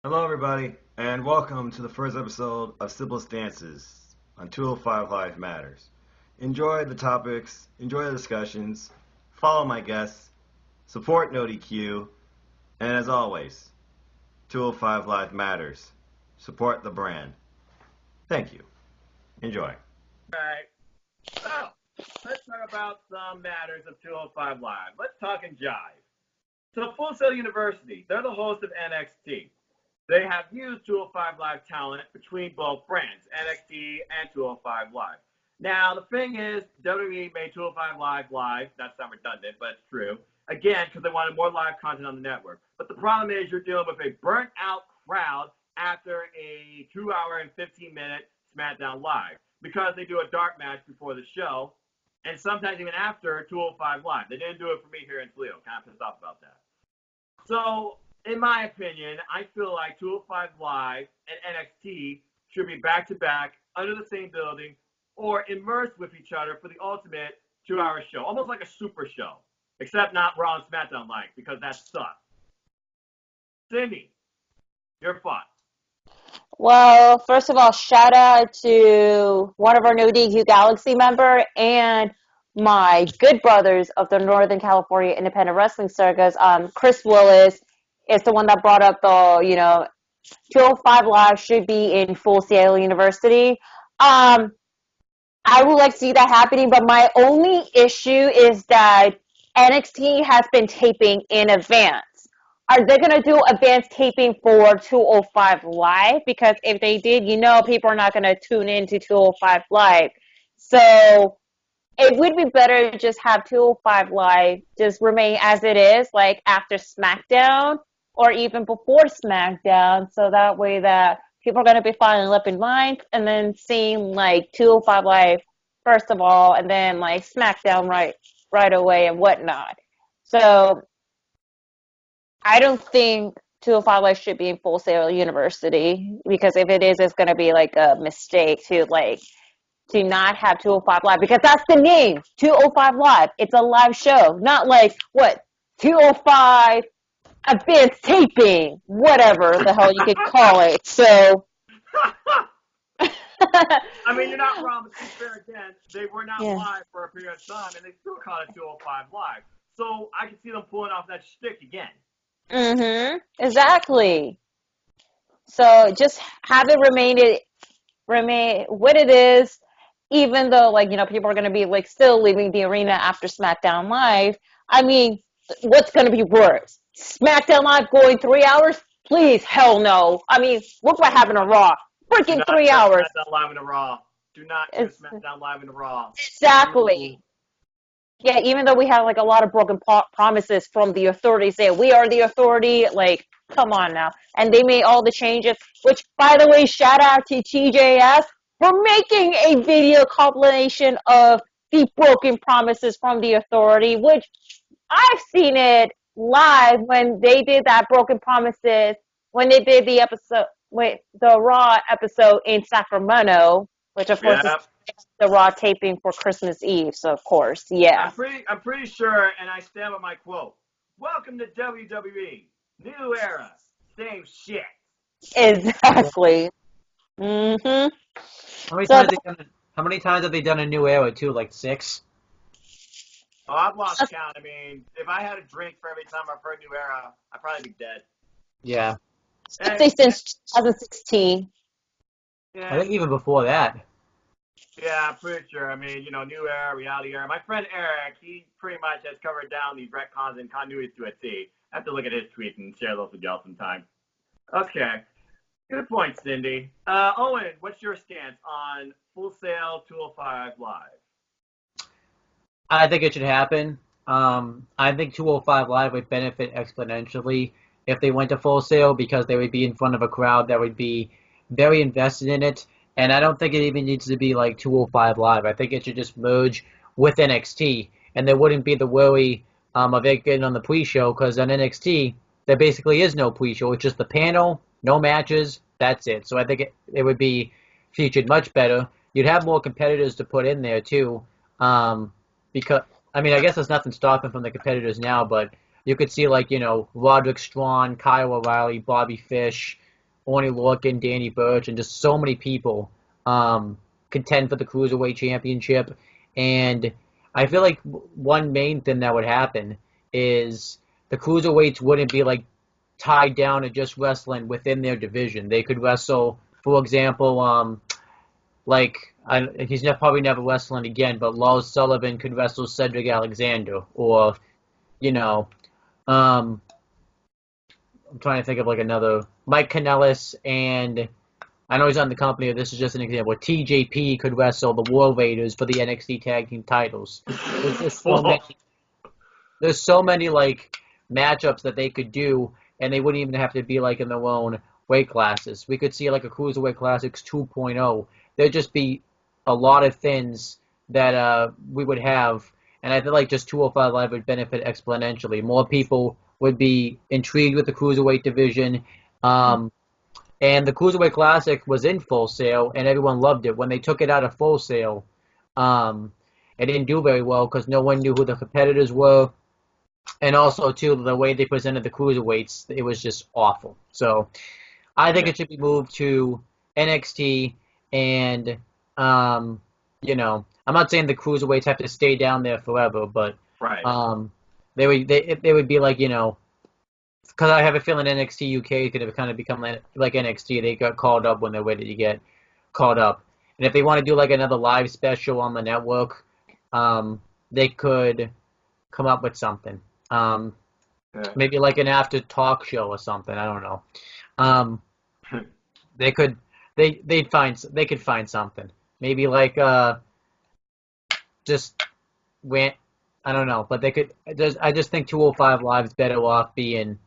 Hello, everybody, and welcome to the first episode of Simple Stances on 205 Life Matters. Enjoy the topics, enjoy the discussions, follow my guests, support NoDQ, and as always, 205 Life Matters. Support the brand. Thank you. Enjoy. Right. So, let's talk about some matters of 205 Live. Let's talk and jive. So, Full Sail University, they're the host of NXT. They have used 205 Live talent between both brands, NXT and 205 Live. Now, the thing is, WWE made 205 Live live. That's not redundant, but it's true. Again, because they wanted more live content on the network. But the problem is you're dealing with a burnt out crowd after a 2 hour and 15-minute SmackDown Live because they do a dark match before the show and sometimes even after 205 Live. They didn't do it for me here in Toledo. Kind of pissed off about that. So, in my opinion, I feel like 205 Live and NXT should be back to back under the same building or immersed with each other for the ultimate 2 hour show, almost like a super show, except not Raw and SmackDown like because that sucks. Cindy, your thoughts? Well, first of all, shout out to one of our No DQ Galaxy member and my good brothers of the Northern California Independent Wrestling Circus. Chris Willis is the one that brought up the, 205 Live should be in Full Sail University. I would like to see that happening, but my only issue is that NXT has been taping in advance. Are they going to do advanced taping for 205 Live? Because if they did, people are not going to tune in to 205 Live. So it would be better to just have 205 Live just remain as it is, like after SmackDown or even before SmackDown. So that way that people are going to be falling up in line and then seeing like 205 Live first of all, and then like SmackDown right away and whatnot. So I don't think 205 Live should be in Full Sail University because if it is, it's going to be like a mistake to not have 205 Live because that's the name, 205 Live. It's a live show, not like 205 advanced taping, whatever the hell you could call it. So. I mean, you're not wrong, but to be fair again, they were not Yeah. live for a period of time, and they still call it 205 Live. So I can see them pulling off that shtick again. Exactly. So just have it remain what it is, even though people are going to be still leaving the arena after SmackDown Live. I mean, what's going to be worse? SmackDown Live going 3 hours? Please, hell no. I mean, look what happened to Raw. Freaking 3 hours. SmackDown Live in the Raw. Do not do SmackDown Live in the Raw. Exactly. Yeah, even though we had a lot of broken promises from the authorities saying we are the authority, come on now. And they made all the changes, which, by the way, shout out to TJS for making a video compilation of the broken promises from the authority, which I've seen it live when they did that broken promises, when they did the episode, the Raw episode in Sacramento, which of course is the Raw taping for Christmas Eve, so of course, yeah. I'm pretty sure, and I stand by my quote. Welcome to WWE. New era. Same shit. Exactly. How many times have they done a new era too? Like 6? Oh, I've lost count. I mean, if I had a drink for every time I've heard New Era, I'd probably be dead. Yeah. Especially since 2016. Yeah. I think even before that. Yeah, I'm pretty sure. I mean, New Era, Reality Era. My friend Eric, he pretty much has covered down these retcons and continuities to a T. I have to look at his tweets and share those with y'all sometime. Okay. Good point, Cindy. Owen, what's your stance on Full Sail 205 Live? I think it should happen. I think 205 Live would benefit exponentially if they went to Full Sail because they would be in front of a crowd that would be very invested in it. And I don't think it even needs to be like 205 Live. I think it should just merge with NXT. And there wouldn't be the worry of it getting on the pre-show because on NXT, there basically is no pre-show. It's just the panel, no matches, that's it. So I think it would be featured much better. You'd have more competitors to put in there too. Because, I mean, I guess there's nothing stopping from the competitors now, but you could see Roderick Strong, Kyle O'Reilly, Bobby Fish, Oney Lorcan, Danny Burch, and just so many people contend for the Cruiserweight Championship. And I feel like one main thing that would happen is the Cruiserweights wouldn't be like tied down to just wrestling within their division. They could wrestle, for example, he's probably never wrestling again, but Lars Sullivan could wrestle Cedric Alexander, or, you know, I'm trying to think of like another, Mike Kanellis, and I know he's on the company, this is just an example. TJP could wrestle the War Raiders for the NXT Tag Team titles. There's so many like matchups that they could do, and they wouldn't even have to be like in their own weight classes. We could see like a Cruiserweight Classics 2.0. There'd just be a lot of things that we would have, and I feel like just 205 Live would benefit exponentially. More people would be intrigued with the Cruiserweight division. And the Cruiserweight Classic was in Full Sail, and everyone loved it. When they took it out of Full Sail, it didn't do very well because no one knew who the competitors were. And also, too, the way they presented the Cruiserweights, it was just awful. So I think it should be moved to NXT, and, I'm not saying the Cruiserweights have to stay down there forever, but they would be like, because I have a feeling NXT UK could have kind of become like NXT. They got called up when they're ready to get called up. And if they want to do like another live special on the network, they could come up with something. Maybe like an after talk show or something. I don't know. They could find something. Maybe like just went. I don't know, but they could. I just think 205 Live is better off being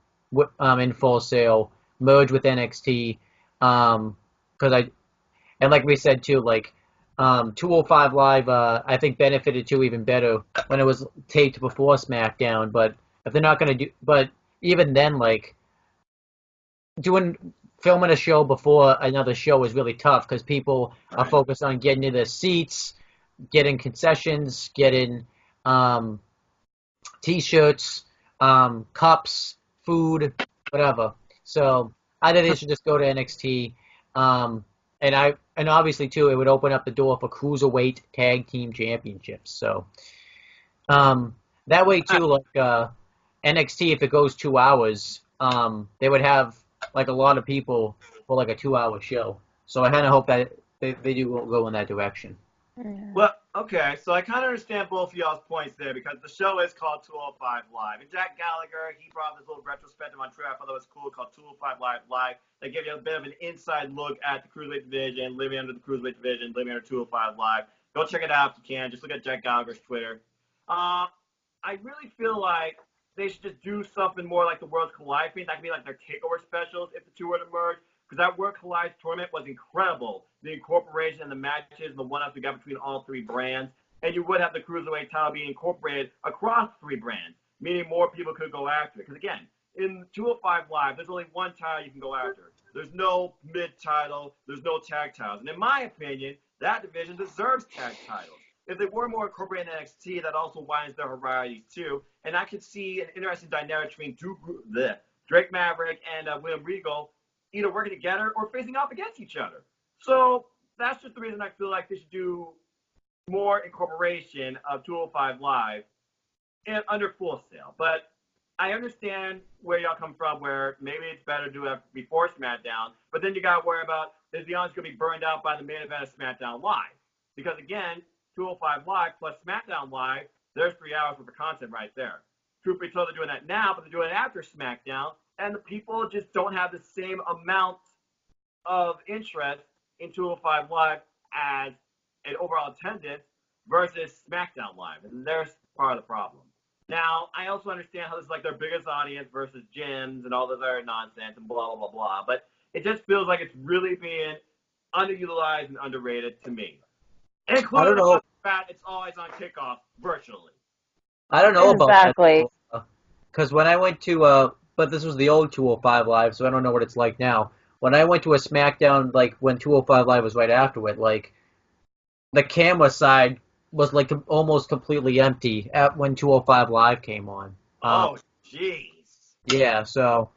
in Full Sail, merge with NXT, and like we said too, like 205 Live, I think benefited too even better when it was taped before SmackDown. But if they're not gonna do, but even then, like filming a show before another show is really tough because people are focused on getting to their seats, getting concessions, getting T-shirts, cups, food, whatever. So I think they should just go to NXT. And obviously too, it would open up the door for Cruiserweight Tag Team Championships. So that way too, like NXT, if it goes 2 hours, they would have like a lot of people for like a 2-hour show. So I kind of hope that they do go in that direction. Well, okay, so I kind of understand both of y'all's points there because the show is called 205 Live. And Jack Gallagher, he brought this little retrospective on Twitter. I thought that was cool, called 205 Live. They give you a bit of an inside look at the Cruiserweight division, living under the Cruiserweight division, living under 205 Live. Go check it out if you can. Just look at Jack Gallagher's Twitter. I really feel like they should just do something more like the Worlds Collide thing. That could be like their takeover specials if the two were to merge. Because that World Collide tournament was incredible. The incorporation and the matches and the one-ups we got between all three brands. And you would have the Cruiserweight title being incorporated across three brands, meaning more people could go after it. Because, again, in 205 Live, there's only one title you can go after. There's no mid-title. There's no tag titles. And in my opinion, that division deserves tag titles. If they were more incorporated in NXT, that also widens their varieties, too. And I could see an interesting dynamic between Drake Maverick and William Regal either working together or facing off against each other. So that's just the reason I feel like they should do more incorporation of 205 Live under Full Sail. But I understand where y'all come from, where maybe it's better to do it before SmackDown, but then you got to worry about, is the audience going to be burned out by the main event of SmackDown Live? Because again, 205 Live plus SmackDown Live, there's 3 hours worth of content right there. Truth be told, they're doing that now, but they're doing it after SmackDown, and the people just don't have the same amount of interest in 205 Live as an overall attendance versus SmackDown Live. And there's part of the problem. Now, I also understand how this is like their biggest audience versus gyms and all this other nonsense and blah, blah, blah, blah. But it just feels like it's really being underutilized and underrated to me. Including the fact it's always on kickoff virtually. I don't know exactly. About that. Because when I went to, but this was the old 205 Live, so I don't know what it's like now. When I went to a SmackDown, like when 205 Live was right after it, like the camera side was like almost completely empty when 205 Live came on. Oh, jeez. Yeah, so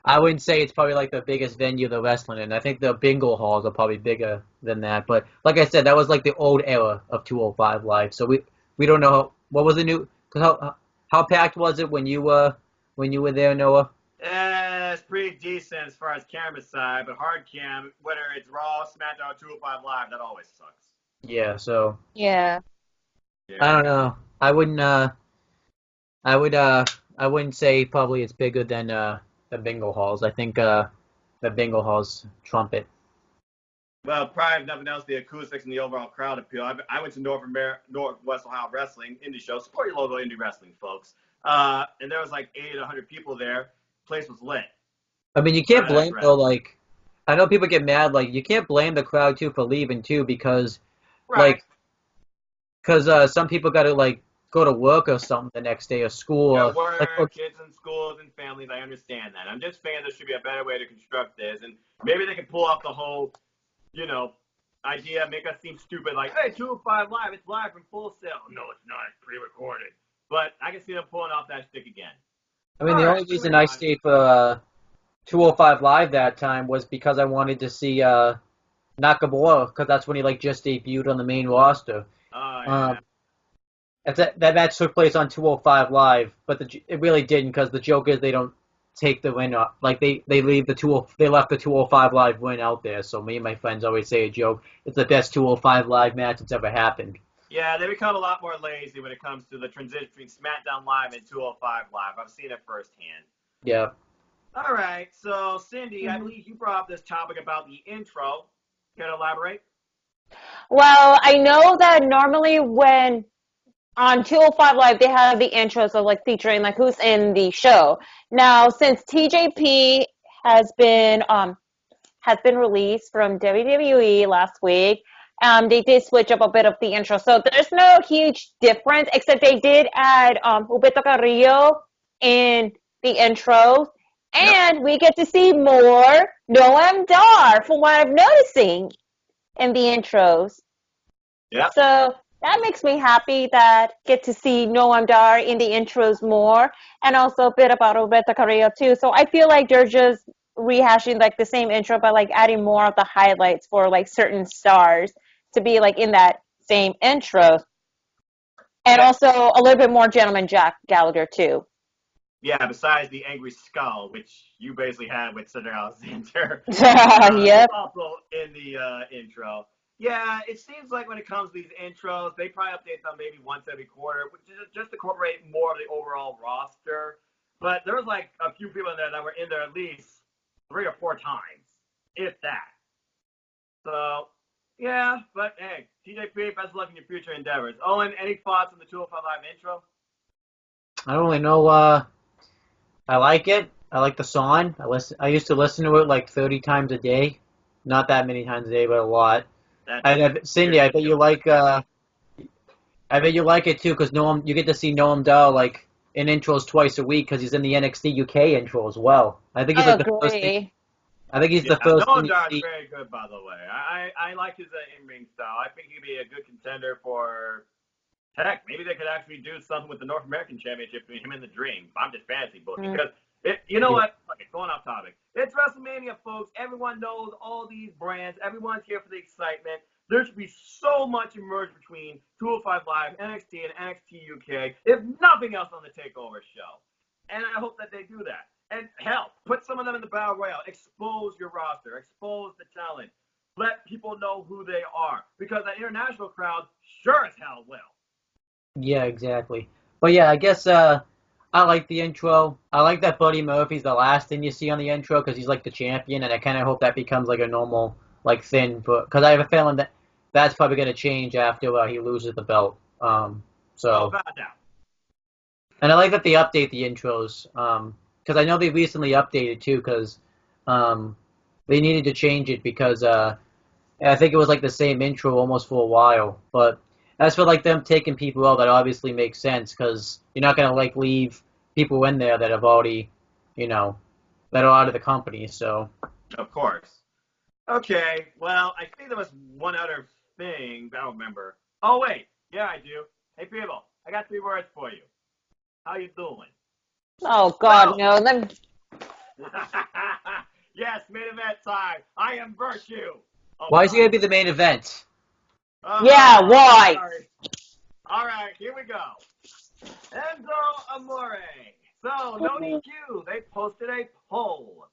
I wouldn't say it's probably like the biggest venue they're wrestling in. I think the bingo halls are probably bigger than that. But like I said, that was like the old era of 205 Live. So we don't know what was the new. Cause how packed was it when you were there, Noah? It's pretty decent as far as camera side, but hard cam, whether it's Raw, SmackDown, 205 Live, that always sucks. Yeah. So Yeah. I Yeah. don't know. I wouldn't. I would. I wouldn't say probably it's bigger than the bingo halls. I think the bingo halls trump it. Well, probably if nothing else, the acoustics and the overall crowd appeal. I went to Northwest Ohio Wrestling Indie Show. Support your local indie wrestling, folks. And there was like 80 to 100 people there. Place was lit. I mean, you can't That's blame right. though. Like, I know people get mad. Like, you can't blame the crowd too for leaving too because Right. some people got to like go to work or something the next day or school. Yeah, Or, like, work, kids in schools and families. I understand that. I'm just saying there should be a better way to construct this, and maybe they can pull off the whole, idea, make us seem stupid. Like, hey, 205 Live, it's live from Full Sail. No, it's not. It's pre-recorded. But I can see them pulling off that stick again. I mean, the All only right, reason moving I on. stayed for 205 Live that time was because I wanted to see Nakamura because that's when he like just debuted on the main roster. Oh yeah. Um, that match took place on 205 Live, but it really didn't because the joke is they don't take the win up. Like they leave they left the 205 Live win out there. So me and my friends always say a joke. It's the best 205 Live match that's ever happened. Yeah, they become a lot more lazy when it comes to the transition between SmackDown Live and 205 Live. I've seen it firsthand. Yeah. All right, so Cindy, I Mhm. believe you brought up this topic about the intro. Can you elaborate? Well, I know that normally when on 205 Live they have the intros of like featuring like who's in the show. Now, since TJP has been um has been released from WWE last week, they did switch up a bit of the intro. So there's no huge difference, except they did add Huberto Carrillo in the intros. Yep. And we get to see more Noam Dar, from what I'm noticing in the intros. Yep. So that makes me happy that get to see Noam Dar in the intros more, and also a bit about Roberto Carrillo too. So I feel like they're just rehashing like the same intro, but like adding more of the highlights for like certain stars to be like in that same intro, and Yeah. also a little bit more Gentleman Jack Gallagher too. Yeah, besides the angry skull, which you basically had with Cedric Alexander, Yep. also in the intro. Yeah, it seems like when it comes to these intros, they probably update them maybe once every quarter, which is just to incorporate more of the overall roster. But there was like a few people in there that were in there at least 3 or 4 times, if that. So, yeah, but hey, TJP, best of luck in your future endeavors. Owen, any thoughts on the 205 Live intro? I don't really know. I like it. I like the song. I used to listen to it like 30 times a day. Not that many times a day, but a lot. Cindy, I bet you like. I bet you like it too, because you get to see Noam Dar like in intros twice a week, because he's in the NXT UK intro as well. I think he's I like the first thing. agree. I think he's Yeah, the first thing Noam you Dar is see. very good, by the way. I like his in-ring style. I think he'd be a good contender for. Heck, maybe they could actually do something with the North American Championship between him and the Dream. I'm just fantasy booking because you know what? Okay, going off topic. It's WrestleMania, folks. Everyone knows all these brands. Everyone's here for the excitement. There should be so much emerge between 205 Live, NXT, and NXT UK, if nothing else on the Takeover show. And I hope that they do that. And hell, put some of them in the Battle Royale. Expose your roster. Expose the talent. Let people know who they are. Because that international crowd sure as hell will. Yeah, exactly. But yeah, I guess I like the intro. I like that Buddy Murphy's the last thing you see on the intro because he's like the champion, and I kind of hope that becomes like a normal like thing. Because I have a feeling that that's probably going to change after he loses the belt. Oh, bad doubt. And I like that they update the intros. Because I know they recently updated too. Because they needed to change it because I think it was like the same intro almost for a while. But as for like them taking people out, that obviously makes sense because you're not gonna like leave people in there that have already, that are out of the company. So Of course. Okay, well, I think there was one other thing, but I don't remember. Oh, wait. Yeah, I do. Hey, people, I got 3 words for you. How you doing? Oh God, Well, no. Let me, Yes, main event time. I am Virtue. Oh, Why is he sorry. gonna be the main event? Yeah, why? Sorry. All right, here we go. Enzo Amore. So, no DQ. They posted a poll.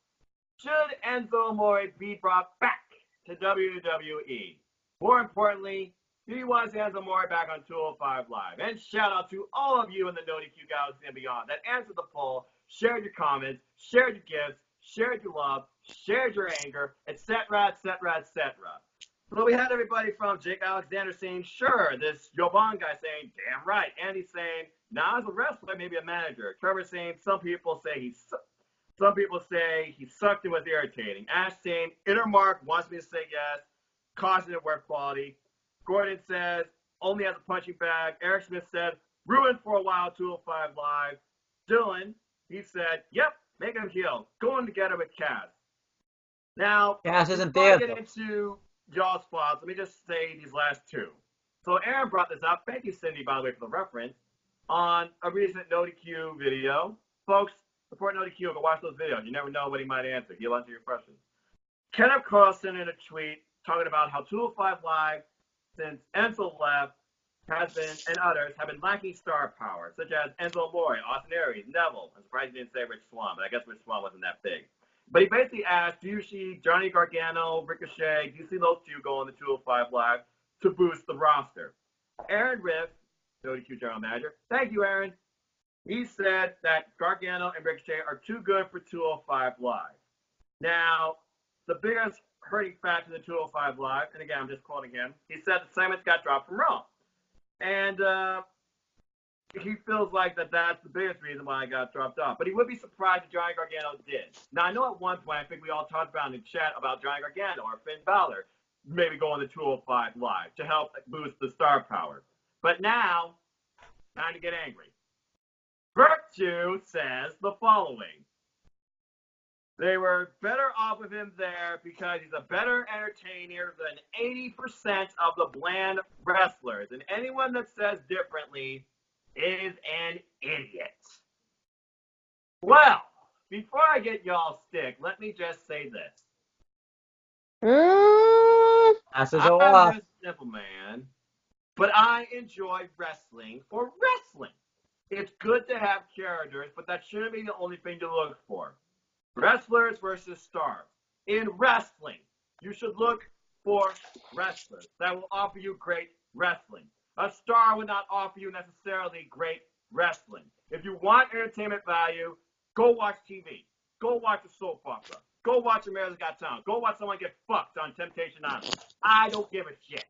Should Enzo Amore be brought back to WWE? More importantly, do you want Enzo Amore back on 205 Live? And shout out to all of you in the No DQ Galaxy and beyond that answered the poll, shared your comments, shared your gifts, shared your love, shared your anger, etc., etc., etc. So we had everybody from Jake Alexander saying, sure, this Joban guy saying, damn right. Andy saying, nah, as a wrestler, maybe a manager. Trevor saying, some people say he sucked and was irritating. Ash saying, Inner Mark wants me to say yes, causing it work quality. Gordon says, only has a punching bag. Eric Smith said, ruined for a while, 205 Live. Dylan, he said, yep, make him heel. Going together with Kaz. Now, Cass isn't before I there, get though. into y'all's thoughts, let me just say these last two. So Aaron brought this up. Thank you, Cindy, by the way, for the reference on a recent No DQ video. Folks, support No DQ. Go watch those videos. You never know what he might answer. He'll answer your questions. Kenneth Carlson in a tweet talking about how 205 Live, since Enzo left, has been, and others, have been lacking star power, such as Enzo Amore, Austin Aries, Neville. I'm surprised he didn't say Rich Swann, but I guess Rich Swann wasn't that big. But he basically asked, do you see Johnny Gargano, Ricochet, do you see those two go on the 205 Live to boost the roster? Aaron Riff, WQ General Manager, thank you, Aaron. He said that Gargano and Ricochet are too good for 205 Live. Now, the biggest hurting factor in the 205 Live, and again, I'm just quoting him, he said the segments got dropped from Raw. And he feels like that's the biggest reason why I got dropped off. But he would be surprised if Johnny Gargano did. Now, I know at one point, I think we all talked about in the chat about Johnny Gargano or Finn Balor maybe going to 205 Live to help boost the star power. But now, time to get angry. Virtue says the following. They were better off with him there because he's a better entertainer than 80% of the bland wrestlers. And anyone that says differently is an idiot. Well, before I get y'all stick, let me just say this. Passes I'm off. just a simple man, but I enjoy wrestling for wrestling. It's good to have characters, but that shouldn't be the only thing to look for. Wrestlers versus stars. In wrestling, you should look for wrestlers that will offer you great wrestling. A star will not offer you necessarily great wrestling. If you want entertainment value, go watch TV. Go watch a soap opera. Go watch America's Got Talent. Go watch someone get fucked on Temptation Island. I don't give a shit.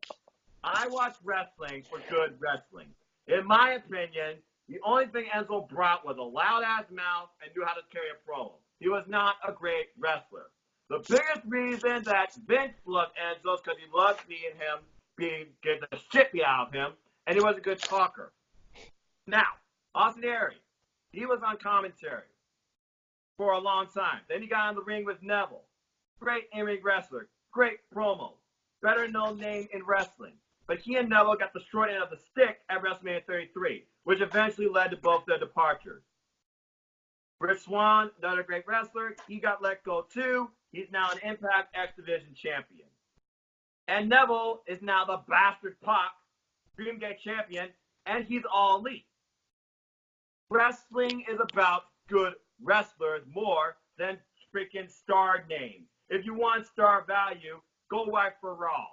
I watch wrestling for good wrestling. In my opinion, the only thing Enzo brought was a loud-ass mouth and knew how to carry a promo. He was not a great wrestler. The biggest reason that Vince loved Enzo is because he loved seeing him get the shit beat out of him, and he was a good talker. Now, Austin Aries, he was on commentary for a long time. Then he got on the ring with Neville. Great in-ring wrestler, great promo, better known name in wrestling. But he and Neville got the short end of the stick at WrestleMania 33, which eventually led to both their departures. Rich Swann, another great wrestler, he got let go too. He's now an Impact X Division champion. And Neville is now the bastard Pac, Dreamgate champion, and he's all elite. Wrestling is about good wrestlers more than freaking star names. If you want star value, go work for Raw.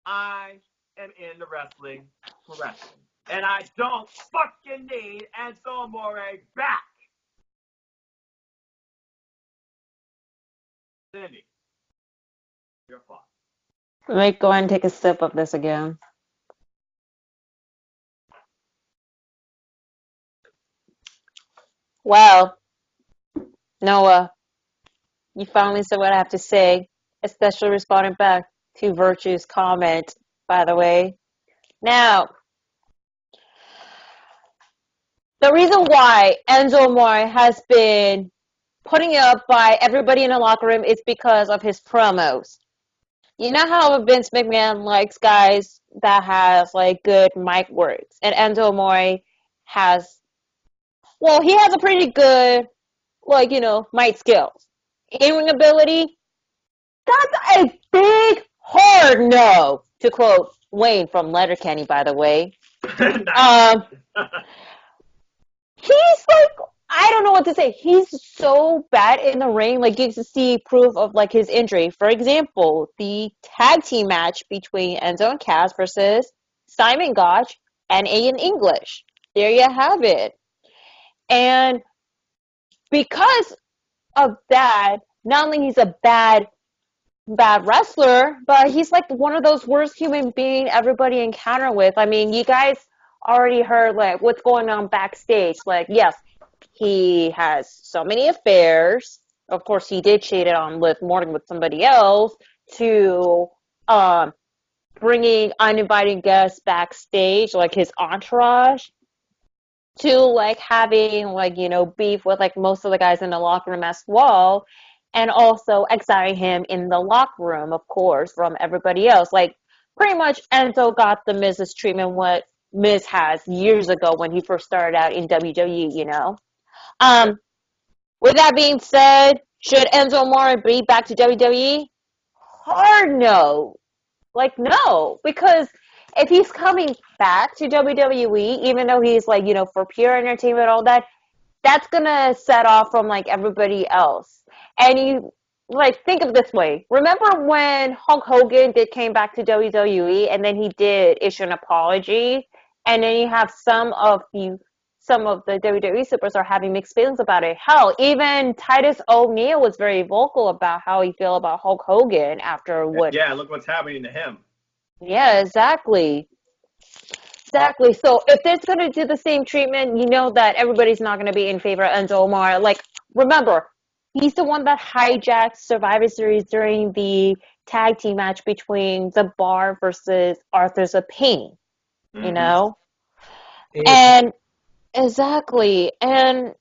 I am in the wrestling for wrestling. And I don't fucking need Enzo Amore back. Cindy, your thoughts. Let me go ahead and take a sip of this again. Well, Noah, you finally said what I have to say, especially responding back to Virtue's comment, by the way. Now, the reason why Enzo Amore has been putting up by everybody in the locker room is because of his promos. You know how Vince McMahon likes guys that has like good mic works, and Enzo Amore has, well, he has a pretty good, like, mic skills. In-ring ability, that's a big, hard no, to quote Wayne from Letterkenny, by the way. Um, he's like, I don't know what to say. He's so bad in the ring. Like, you can see proof of like his injury. For example, the tag team match between Enzo and Cass versus Simon Gotch and Aiden English. There you have it. And because of that, not only he's a bad wrestler, but he's like one of those worst human being everybody encounter with. I mean, you guys already heard like what's going on backstage. Like, yes, he has so many affairs. Of course, he did cheat on Liv Morgan with somebody else, to bringing uninvited guests backstage, like his entourage, to like having like, you know, beef with like most of the guys in the locker room as well, and also exiling him in the locker room, of course, from everybody else. Like, pretty much Enzo got the Miz's treatment what Miz has years ago when he first started out in WWE, you know. Um, with that being said, should Enzo Amore be back to WWE? Hard no. Like, no, because if he's coming back to WWE, even though he's like, you know, for pure entertainment and all that, that's gonna set off from like everybody else. And you like think of it this way. Remember when Hulk Hogan came back to WWE and then he did issue an apology, and then you have some of the WWE superstars are having mixed feelings about it. Hell, even Titus O'Neil was very vocal about how he feel about Hulk Hogan after what. Yeah, look what's happening to him. Yeah, exactly. Exactly. So if it's going to do the same treatment, you know that everybody's not going to be in favor of Enzo Amore. Like, remember, he's the one that hijacked Survivor Series during the tag team match between The Bar versus Arthur's of Pain, you know? And exactly. And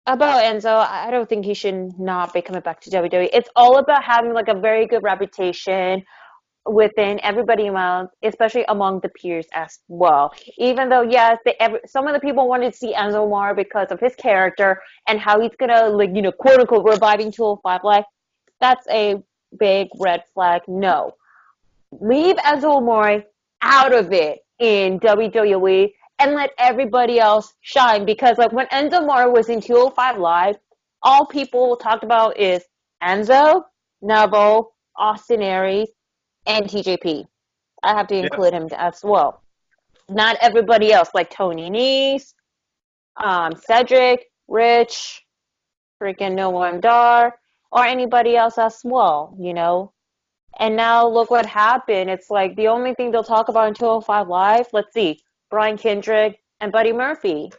about Enzo, I don't think he should not be coming back to WWE. It's all about having like a very good reputation within everybody around, especially among the peers as well. Even though, yes, some of the people wanted to see Enzo Amore because of his character and how he's gonna, like, you know, quote unquote, reviving 205 Live. That's a big red flag. No, leave Enzo Amore out of it in WWE and let everybody else shine. Because like when Enzo Amore was in 205 Live, all people talked about is Enzo, Neville, Austin Aries, and TJP. I have to include him as well. Not everybody else, like Tony Nese, Cedric, Rich, freaking Noam Dar, or anybody else as well, you know? And now look what happened. It's like the only thing they'll talk about in 205 Live, let's see, Brian Kendrick and Buddy Murphy.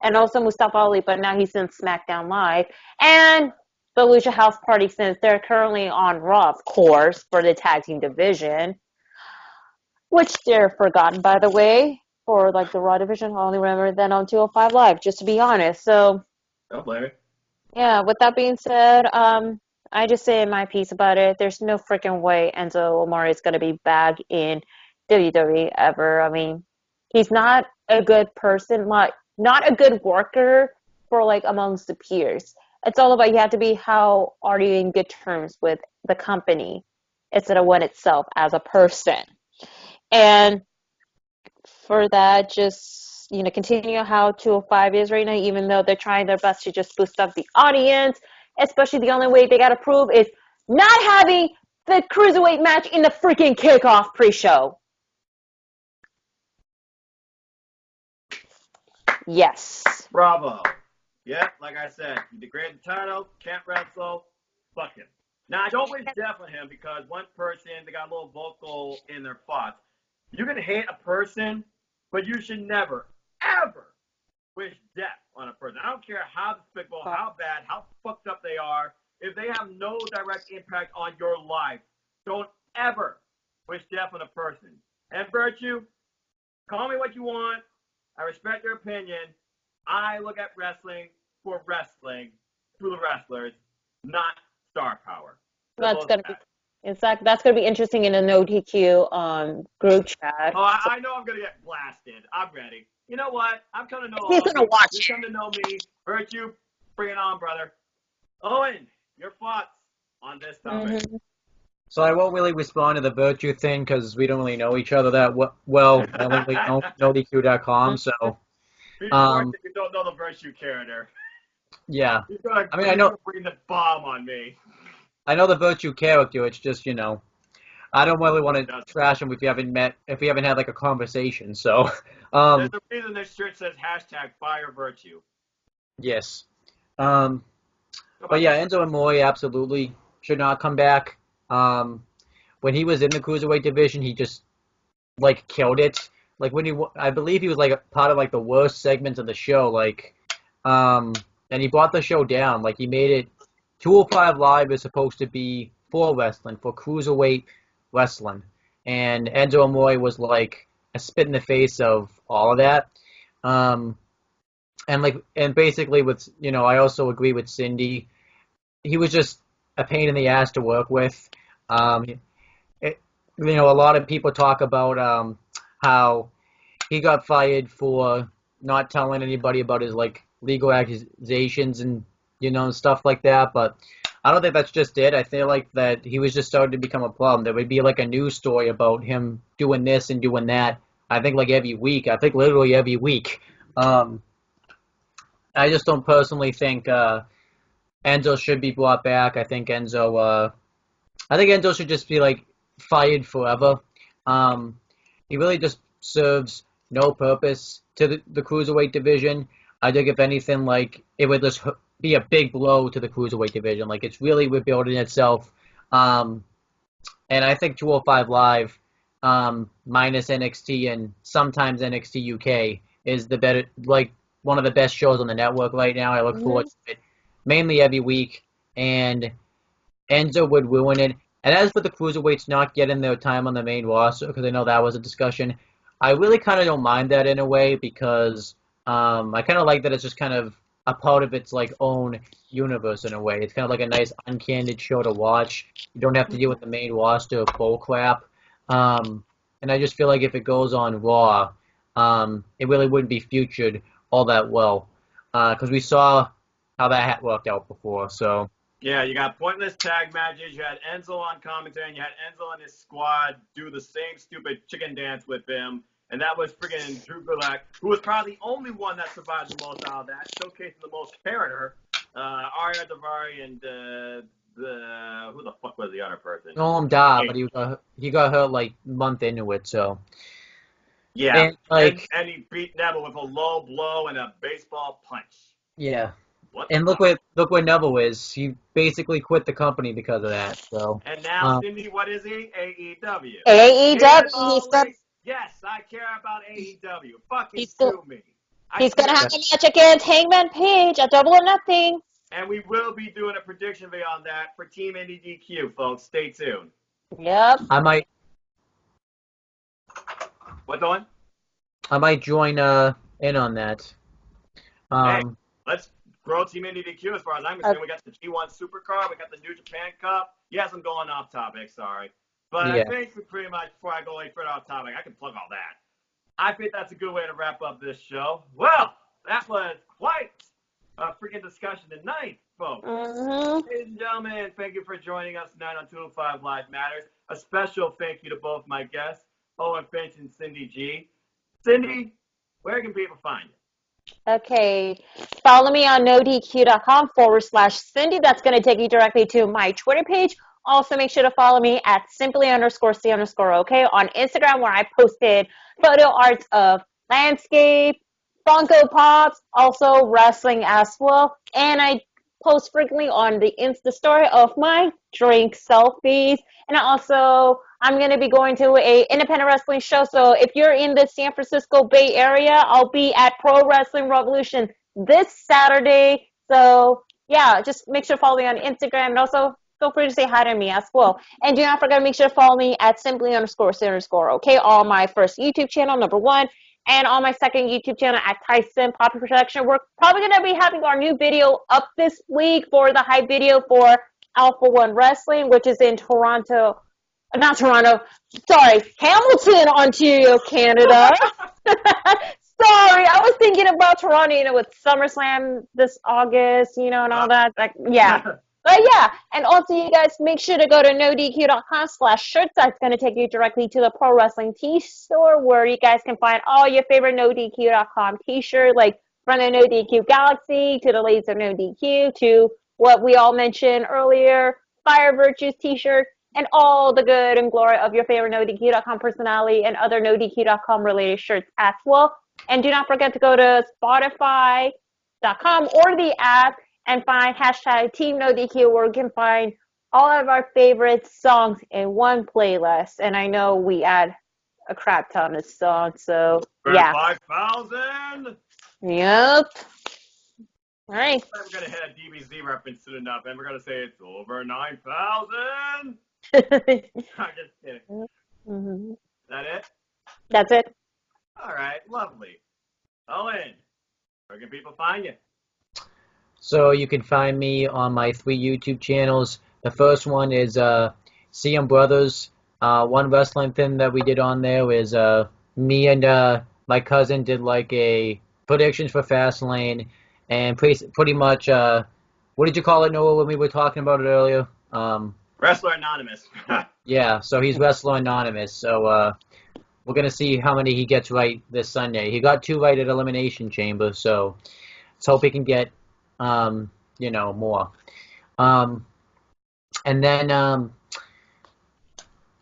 And also Mustafa Ali, but now he's in SmackDown Live. And the Lucha House Party, since they're currently on Raw, of course, for the tag team division, which they're forgotten, by the way, for like the Raw division. I only remember then on 205 Live, just to be honest. So, Don't blame me. yeah, with that being said, I just say my piece about it. There's no freaking way Enzo Amore is going to be back in WWE ever. I mean, he's not a good person, like, not a good worker for like amongst the peers. It's all about you have to be how are you in good terms with the company instead of one itself as a person. And for that, just, you know, continue how 205 is right now, even though they're trying their best to just boost up the audience. Especially the only way they got to prove is not having the cruiserweight match in the freaking kickoff pre-show. Yes. Bravo. Yeah, like I said, you degrade the title, can't wrestle, fuck him. Now, I don't wish death on him because one person, they got a little vocal in their thoughts. You can hate a person, but you should never, ever wish death on a person. I don't care how despicable, how bad, how fucked up they are. If they have no direct impact on your life, don't ever wish death on a person. And Virtue, call me what you want. I respect your opinion. I look at wrestling for wrestling through the wrestlers, not star power. That's gonna be that's gonna be interesting in a no DQ group chat. Oh, I know I'm gonna get blasted. I'm ready. You know what? I'm coming to know. He's gonna watch. You're coming to know me. Virtue, bring it on, brother. Owen, your thoughts on this topic? Mhm. So I won't really respond to the virtue thing because we don't really know each other that well. I only really know DQ.com, so Before um, you don't know the virtue character, yeah. he's gonna, I mean, he's gonna bring the bomb on me. I know the virtue character. It's just I don't really want to That's- trash him if we haven't had like a conversation. So, There's um, a reason this shirt says hashtag fire virtue. yes. Um, Go but back. yeah, Enzo Amore absolutely should not come back. Um, when he was in the cruiserweight division, he just like killed it. Like I believe he was like a part of like the worst segments of the show. Um, and he brought the show down. Like he made it. 205 Live is supposed to be for wrestling, for cruiserweight wrestling, and Enzo Amore was like a spit in the face of all of that. Um, and basically with I also agree with Cindy. He was just a pain in the ass to work with. Um, a lot of people talk about how he got fired for not telling anybody about his like legal accusations and stuff like that. But I don't think that's just it. I feel like that he was just starting to become a problem. There would be like a news story about him doing this and doing that. I think like every week. I think literally every week. Um, I just don't personally think Enzo should be brought back. I think Enzo should just be like fired forever. Um, he really just serves no purpose to the cruiserweight division. I think if anything, like it would just be a big blow to the cruiserweight division. Like it's really rebuilding itself. Um, and I think 205 Live, minus NXT and sometimes NXT UK, is the better, like one of the best shows on the network right now. I look Mhm. forward to it mainly every week, and Enzo would ruin it. And as for the cruiserweights not getting their time on the main roster, because I know that was a discussion, I really kind of don't mind that in a way because I kind of like that it's just kind of a part of its like own universe in a way. It's kind of like a nice uncandid show to watch. You don't have to deal with the main roster bull crap. And I just feel like if it goes on Raw, it really wouldn't be featured all that well because we saw how that had worked out before. So. Yeah, you got pointless tag matches. You had Enzo on commentary, and you had Enzo and his squad do the same stupid chicken dance with him. And that was freaking Drew Gulak, who was probably the only one that survived the most out of that, showcasing the most character. Arya Davari and who the fuck was the other person? Noam Dar, but he got hurt like month into it, so Yeah, and like and he beat Neville with a low blow and a baseball punch. yeah, What and the fuck? look where Neville is. He basically quit the company because of that. So And now, um, Cindy, what is he? AEW. AEW. He's gonna Yes, I care about AEW. Fucking he's go, sue me. I he's gonna care. have a match against Hangman Page at Double or Nothing. And we will be doing a prediction video on that for Team NDDQ, folks. Stay tuned. Yep. I What's on? might join in on that. Um, Let's grow Team NDDQ as far as I'm concerned. We got the G1 Supercar. We got the New Japan Cup. Yes, I'm going off topic. Sorry. But Yeah. I think we pretty much, before I go any further off topic, I can plug all that. I think that's a good way to wrap up this show. Well, that was quite a freaking discussion tonight, folks. Mm-hmm. Ladies and gentlemen, thank you for joining us tonight on 205 Live Matters. A special thank you to both my guests, Owen Finch and Cindy G. Cindy, where can people find you? Okay. Follow me on nodq.com/Cindy. That's going to take you directly to my Twitter page. Also, make sure to follow me at simply_C_OK on Instagram, where I posted photo arts of landscape, Funko Pops, also wrestling as well. And I post frequently on the Insta story of my drink selfies. And also, I'm going to be going to a independent wrestling show. So if you're in the San Francisco Bay Area, I'll be at Pro Wrestling Revolution this Saturday. So yeah, just make sure to follow me on Instagram, and also feel free to say hi to me as well. And do not forget to make sure to follow me at simply_C_OK on my first YouTube channel, number 1, and on my second YouTube channel at Tyson Poppy Production. We're probably going to be having our new video up this week for the hype video for Alpha One Wrestling, which is in Toronto. Not Toronto, sorry, Hamilton, Ontario, Canada. Sorry, I was thinking about Toronto, with SummerSlam this August, and all that. Like, yeah. But yeah, and also you guys make sure to go to nodq.com/shirts. That's going to take you directly to the Pro Wrestling Tee store where you guys can find all your favorite nodq.com t-shirt, like from the No DQ Galaxy to the Laser No DQ to what we all mentioned earlier, Fire Virtues t-shirt, and all the good and glory of your favorite NoDQ.com personality and other NoDQ.com related shirts as well. And do not forget to go to Spotify.com or the app and find hashtag Team NoDQ where you can find all of our favorite songs in one playlist. And I know we add a crap ton of songs, so yeah. 5,000! Yep. All right. We're going to hit a DBZ reference soon enough, and we're going to say it's over 9,000! I'm just kidding. Mm-hmm. That it? That's it. All right, lovely. Owen, where can people find you? So you can find me on my 3 YouTube channels. The first one is CM Brothers. One wrestling thing that we did on there is me and my cousin did like a predictions for Fastlane, and pretty much what did you call it, Noah, when we were talking about it earlier? Wrestler Anonymous. Yeah, so he's Wrestler Anonymous. So we're going to see how many he gets right this Sunday. He got 2 right at Elimination Chamber, so let's hope he can get, more. And then I'm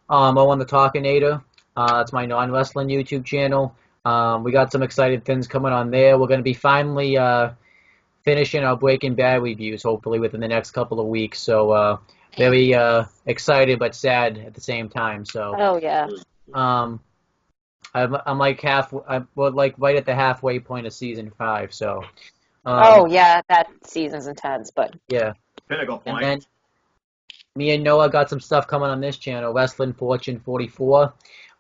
on the Talkinator. It's my non-wrestling YouTube channel. We got some exciting things coming on there. We're going to be finally finishing our Breaking Bad reviews, hopefully within the next couple of weeks. So very excited but sad at the same time. So Oh, yeah. I'm like we're like right at the halfway point of season 5. So Oh, yeah, that season's intense, but yeah. Pinnacle And point. then me and Noah got some stuff coming on this channel, Wrestling Fortune 44.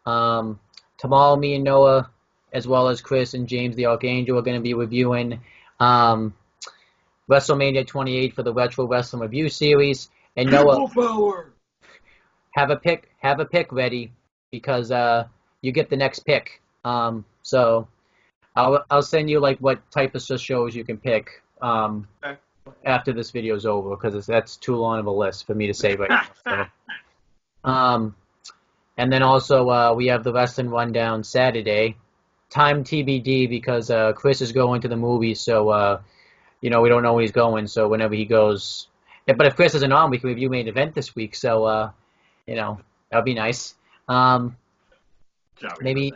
Tomorrow, me and Noah, as well as Chris and James the Archangel, are going to be reviewing WrestleMania 28 for the Retro Wrestling Review Series. And Noah, Power. have a pick ready because you get the next pick. So I'll send you like what type of shows you can pick Okay. after this video is over because that's too long of a list for me to say right now. So. And then also we have the Wrestling Rundown Saturday. Time TBD because Chris is going to the movies, so we don't know when he's going. So whenever he goes, but if Chris isn't on, we can review Main Event this week. So that'd be nice. Maybe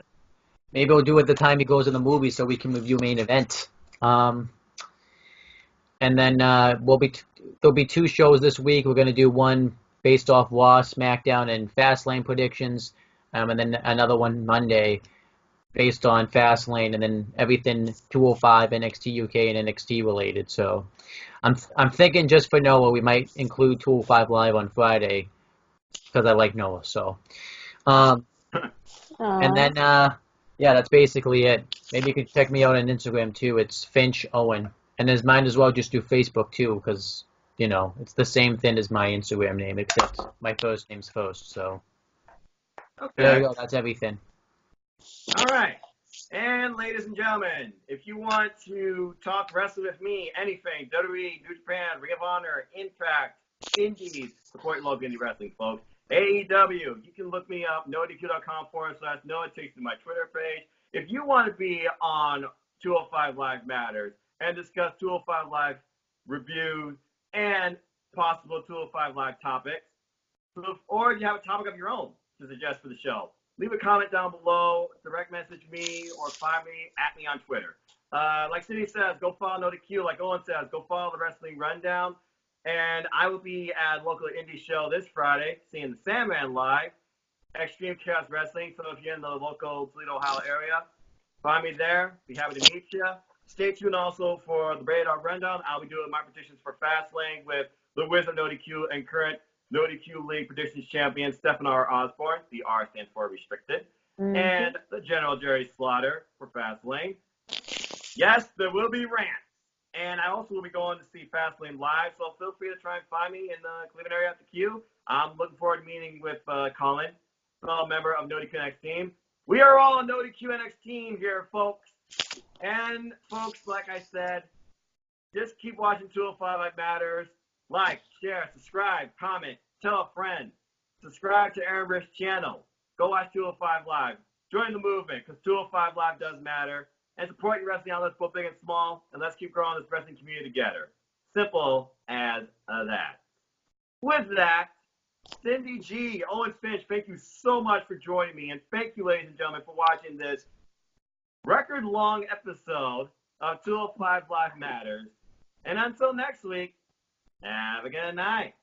we'll do it the time he goes to the movie so we can review Main Event. And then there'll be 2 shows this week. We're going to do one based off Raw, SmackDown, and Fastlane predictions, and then another one Monday based on Fastlane, and then everything 205, NXT UK, and NXT related. So I'm thinking just for Noah, we might include 205 Live on Friday because I like Noah. So, and then that's basically it. Maybe you could check me out on Instagram too. It's Finch Owen, and there's mine as well. Just do Facebook too because it's the same thing as my Instagram name except my first name's first. So there you go. That's everything. All right. And ladies and gentlemen, if you want to talk wrestling with me, anything, WWE, New Japan, Ring of Honor, Impact, Indies, support local indie wrestling, folks. AEW, you can look me up, noadq.com/Noah. It takes you to my Twitter page. If you want to be on 205 Live Matters and discuss 205 Live reviews and possible 205 Live topics, or you have a topic of your own to suggest for the show, leave a comment down below, direct message me, or find me at me on Twitter. Like Cindy says, go follow NoDQ. Like Owen says, go follow the Wrestling Rundown. And I will be at local indie show this Friday, seeing the Sandman live, Extreme Chaos Wrestling. So if you're in the local Toledo, Ohio area, find me there. Be happy to meet you. Stay tuned also for the Radar Rundown. I'll be doing my predictions for Fastlane with the Wizard NoDQ and current NoDQ League Predictions Champion Stephen R. Osborne. The R stands for restricted. Mm-hmm. And the General Jerry Slaughter for Fastlane. Yes, there will be rants. And I also will be going to see Fastlane live, so feel free to try and find me in the Cleveland area at the Q. I'm looking forward to meeting with Colin, fellow member of NoDQ NXT team. We are all a NoDQ NXT team here, folks. And folks, like I said, just keep watching 205 Live Matters. Like, share, subscribe, comment, tell a friend. Subscribe to Aaron Rich channel. Go watch 205 Live. Join the movement because 205 Live does matter. And support your wrestling outlets, both big and small. And let's keep growing this wrestling community together. Simple as that. With that, Cindy G, Owen Finch, thank you so much for joining me. And thank you, ladies and gentlemen, for watching this record-long episode of 205 Live Matters. And until next week, have a good night.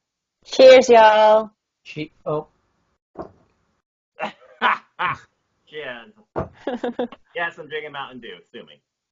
Cheers, y'all. Oh. Cheers. Yes, I'm drinking Mountain Dew. Sue me.